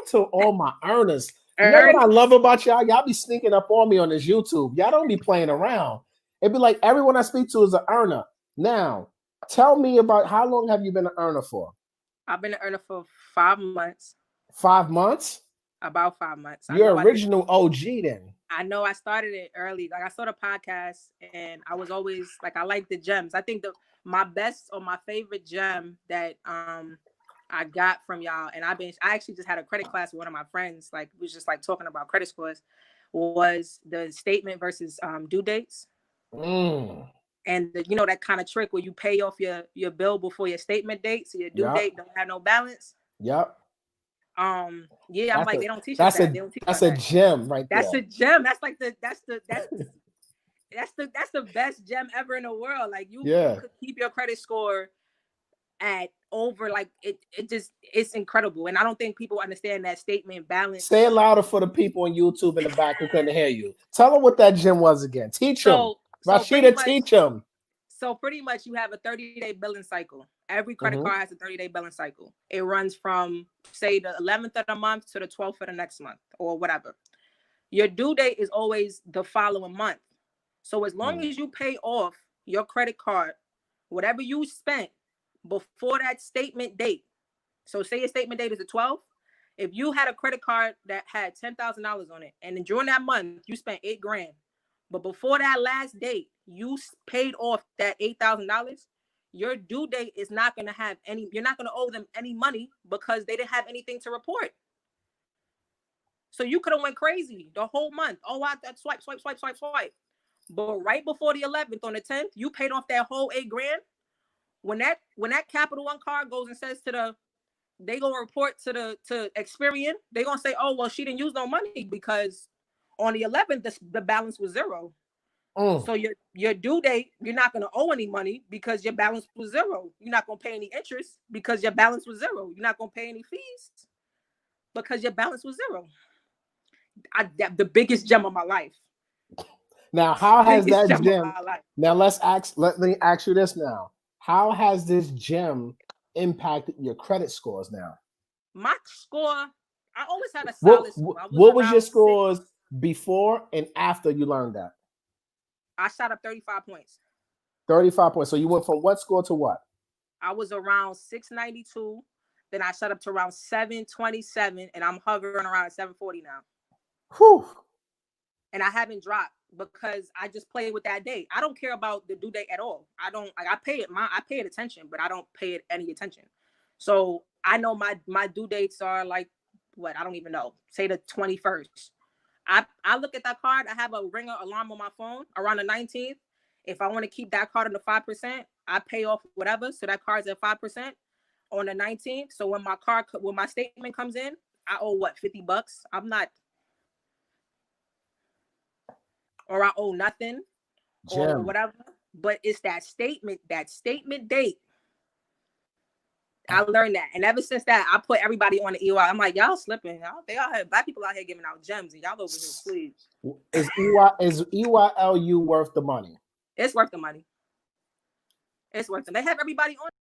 out to all my earners. You know Earn. what I love about y'all? Y'all be sneaking up on me on this YouTube. Y'all don't be playing around. It'd be like everyone I speak to is an earner. Now, tell me about how long have you been an earner for? I've been an earner for 5 months. 5 months? About 5 months. You're original OG then. I know I started it early. Like I started a podcast and I was always like, I like the gems. I think my best or my favorite gem that I got from y'all, and I actually just had a credit class with one of my friends, like we was just like talking about credit scores, was the statement versus due dates. And that kind of trick where you pay off your bill before your statement date, so your due date don't have no balance. Yep. Yeah, I'm like, they don't teach us that. They don't teach us that. That's a gem right there. That's a gem. That's like that's the best gem ever in the world. Like you could keep your credit score at over, like it's incredible. And I don't think people understand that statement balance. Say it louder for the people on YouTube in the back who couldn't hear you. Tell them what that gem was again. Teach them. Rashida, teach them. So pretty much you have a 30-day billing cycle. Every credit card has a 30-day billing cycle. It runs from, say, the 11th of the month to the 12th of the next month or whatever. Your due date is always the following month. So as long as you pay off your credit card, whatever you spent before that statement date. So say your statement date is the 12th. If you had a credit card that had $10,000 on it, and then during that month you spent $8,000, but before that last date you paid off that $8,000, your due date is not going to have any. You're not going to owe them any money because they didn't have anything to report. So you could have went crazy the whole month. Oh, I swipe. But right before the 11th on the 10th, you paid off that whole $8,000. When that Capital One card goes and says they gonna report to Experian, they gonna say, oh well, she didn't use no money because on the 11th the balance was zero. So your due date, you're not gonna owe any money because your balance was zero. You're not gonna pay any interest because your balance was zero. You're not gonna pay any fees because your balance was zero. The biggest gem of my life. Now, how has that gem? Now let me ask you this now. How has this gem impacted your credit scores now? My score, I always had a solid score. What was your scores before and after you learned that? I shot up 35 points. 35 points. So you went from what score to what? I was around 692. Then I shot up to around 727, and I'm hovering around 740 now. Whew. And I haven't dropped because I just play with that date. I don't care about the due date at all. I don't. Like, I pay it attention, but I don't pay it any attention. So I know my due dates are like what? I don't even know. Say the 21st. I look at that card. I have a ringer alarm on my phone around the 19th. If I want to keep that card on the 5%, I pay off whatever. So that card's at 5% on the 19th. So when my statement comes in, I owe what, $50? I'm not, or I owe nothing or whatever. But it's that statement date. I learned that, and ever since that, I put everybody on the EYL. I'm like, y'all slipping. They all have black people out here giving out gems, and y'all over here sleeves. Is EYLU worth the money? It's worth the money. It's worth it. They have everybody on